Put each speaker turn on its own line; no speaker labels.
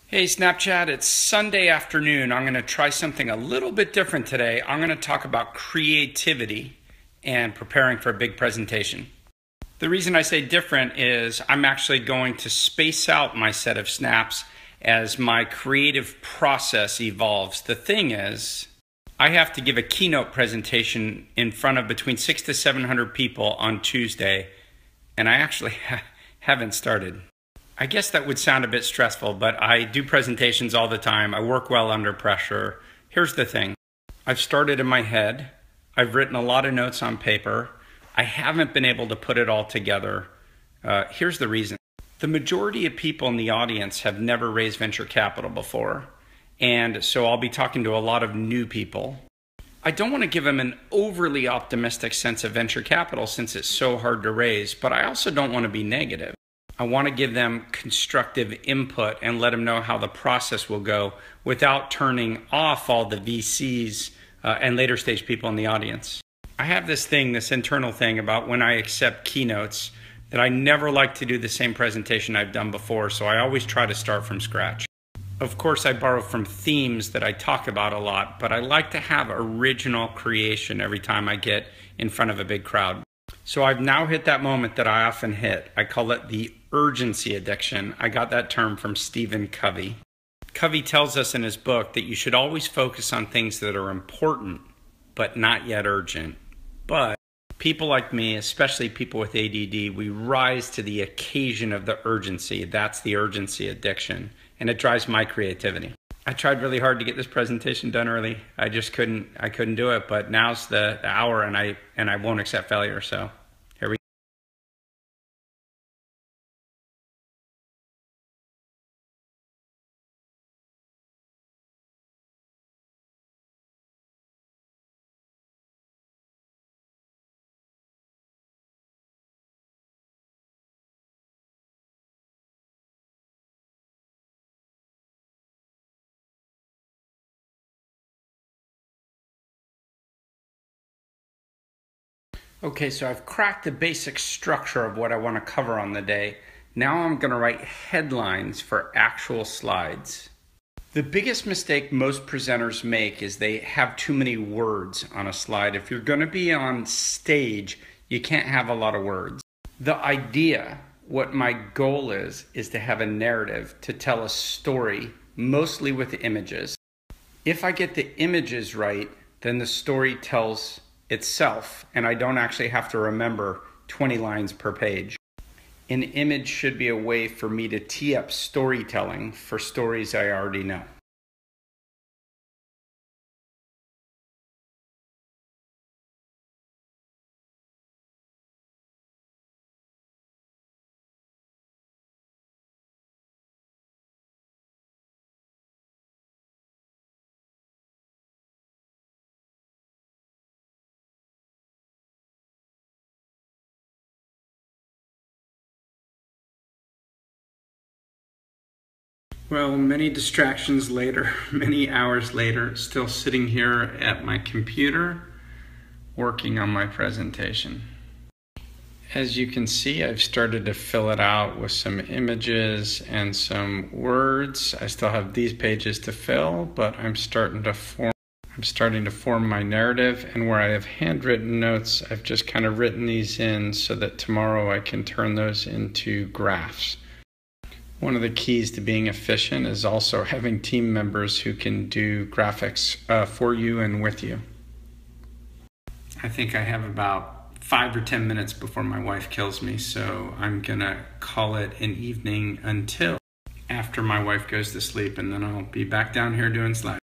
Hey Snapchat, it's Sunday afternoon. I'm going to try something a little bit different today. I'm going to talk about creativity and preparing for a big presentation. The reason I say different is I'm actually going to space out my set of snaps as my creative process evolves. The thing is, I have to give a keynote presentation in front of between 600 to 700 people on Tuesday, and I actually haven't started. I guess that would sound a bit stressful, but I do presentations all the time. I work well under pressure. Here's the thing. I've started in my head. I've written a lot of notes on paper. I haven't been able to put it all together. Here's the reason. The majority of people in the audience have never raised venture capital before, and so I'll be talking to a lot of new people. I don't want to give them an overly optimistic sense of venture capital since it's so hard to raise, but I also don't want to be negative. I want to give them constructive input and let them know how the process will go without turning off all the VCs and later stage people in the audience. I have this internal thing about when I accept keynotes that I never like to do the same presentation I've done before, so I always try to start from scratch. Of course, I borrow from themes that I talk about a lot, but I like to have original creation every time I get in front of a big crowd. So I've now hit that moment that I often hit. I call it the urgency addiction. I got that term from Stephen Covey. Covey tells us in his book that you should always focus on things that are important, but not yet urgent. But people like me, especially people with ADD, we rise to the occasion of the urgency. That's the urgency addiction, and it drives my creativity. I tried really hard to get this presentation done early. I just couldn't do it, but now's the hour and I won't accept failure, so here we go. Okay, so I've cracked the basic structure of what I want to cover on the day. Now I'm going to write headlines for actual slides. The biggest mistake most presenters make is they have too many words on a slide. If you're going to be on stage, you can't have a lot of words. The idea, what my goal is to have a narrative, to tell a story, mostly with images. If I get the images right, then the story tells itself, and I don't actually have to remember 20 lines per page. An image should be a way for me to tee up storytelling for stories I already know. Well, many distractions later, many hours later, still sitting here at my computer, working on my presentation. As you can see, I've started to fill it out with some images and some words. I still have these pages to fill, but I'm starting to form my narrative, and where I have handwritten notes, I've just kind of written these in so that tomorrow I can turn those into graphs. One of the keys to being efficient is also having team members who can do graphics for you and with you. I think I have about 5 or 10 minutes before my wife kills me, so I'm gonna call it an evening until after my wife goes to sleep, and then I'll be back down here doing slides.